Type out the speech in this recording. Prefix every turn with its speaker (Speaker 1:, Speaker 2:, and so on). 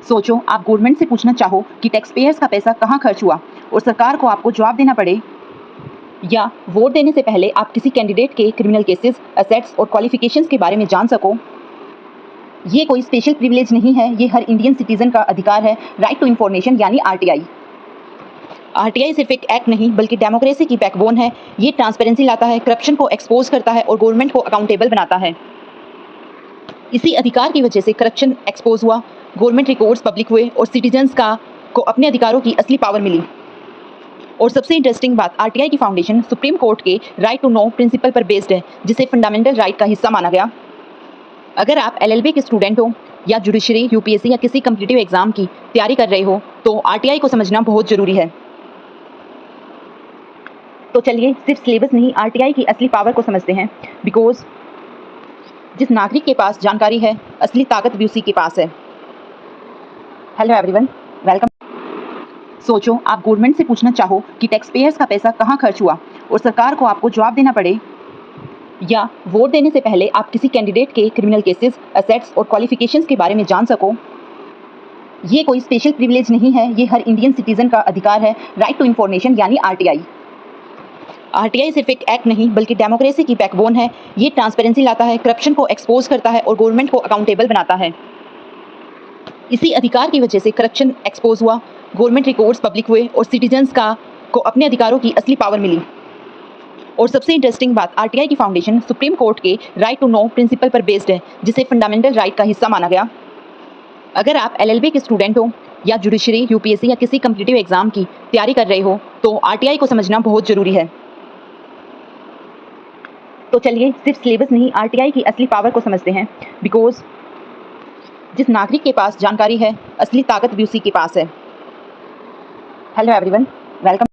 Speaker 1: सोचो आप गवर्नमेंट से पूछना चाहो कि टैक्स पेयर्स का पैसा कहाँ खर्च हुआ और सरकार को आपको जवाब देना पड़े, या वोट देने से पहले आप किसी कैंडिडेट के क्रिमिनल केसेस, एसेट्स और क्वालिफिकेशंस के बारे में जान सको। ये कोई स्पेशल प्रिविलेज नहीं है, ये हर इंडियन सिटीजन का अधिकार है, राइट टू इन्फॉर्मेशन यानी आरटीआई। आरटीआई सिर्फ एक एक्ट नहीं बल्कि डेमोक्रेसी की बैकबोन है। ये ट्रांसपेरेंसी लाता है, करप्शन को एक्सपोज करता है और गवर्नमेंट को अकाउंटेबल बनाता है। इसी अधिकार की वजह से करप्शन एक्सपोज हुआ, गवर्नमेंट रिकॉर्ड्स पब्लिक हुए और सिटीजन्स को अपने अधिकारों की असली पावर मिली। और सबसे इंटरेस्टिंग बात, आरटीआई की फाउंडेशन सुप्रीम कोर्ट के राइट टू नो प्रिंसिपल पर बेस्ड है, जिसे फंडामेंटल राइट का हिस्सा माना गया। अगर आप एलएलबी के स्टूडेंट हो या जुडिशरी, यूपीएससी या किसी कम्पिटिटिव एग्जाम की तैयारी कर रहे हो तो आरटीआई को समझना बहुत जरूरी है। तो चलिए सिर्फ सिलेबस नहीं, आरटीआई की असली पावर को समझते हैं। बिकॉज जिस नागरिक के पास जानकारी है, असली ताकत भी उसी के पास है। Hello everyone, welcome. सोचो आप गवर्नमेंट से पूछना चाहो कि टैक्स पेयर्स का पैसा कहाँ खर्च हुआ और सरकार को आपको जवाब देना पड़े, या वोट देने से पहले आप किसी कैंडिडेट के क्रिमिनल केसेस, एसेट्स और क्वालिफिकेशंस के बारे में जान सको। ये कोई स्पेशल प्रिविलेज नहीं है, ये हर इंडियन सिटीजन का अधिकार है, राइट टू इन्फॉर्मेशन यानी आरटीआई। आरटीआई सिर्फ एक एक्ट नहीं बल्कि डेमोक्रेसी की बैकबोन है। ये ट्रांसपेरेंसी लाता है, करप्शन को एक्सपोज करता है और गवर्नमेंट को अकाउंटेबल बनाता है। इसी अधिकार की वजह से करप्शन एक्सपोज हुआ, गवर्नमेंट रिकॉर्ड्स पब्लिक हुए और सिटीजन्स को अपने अधिकारों की असली पावर मिली। और सबसे इंटरेस्टिंग बात, आरटीआई की फाउंडेशन सुप्रीम कोर्ट के राइट टू नो प्रिंसिपल पर बेस्ड है, जिसे फंडामेंटल राइट का हिस्सा माना गया। अगर आप एलएलबी के स्टूडेंट हो या जुडिशरी, यूपीएससी या किसी कम्पिटिटिव एग्जाम की तैयारी कर रहे हो तो आरटीआई को समझना बहुत जरूरी है। तो चलिए सिर्फ सिलेबस नहीं, आरटीआई की असली पावर को समझते हैं। बिकॉज जिस नागरिक के पास जानकारी है, असली ताकत भी उसी के पास है। Hello everyone, welcome.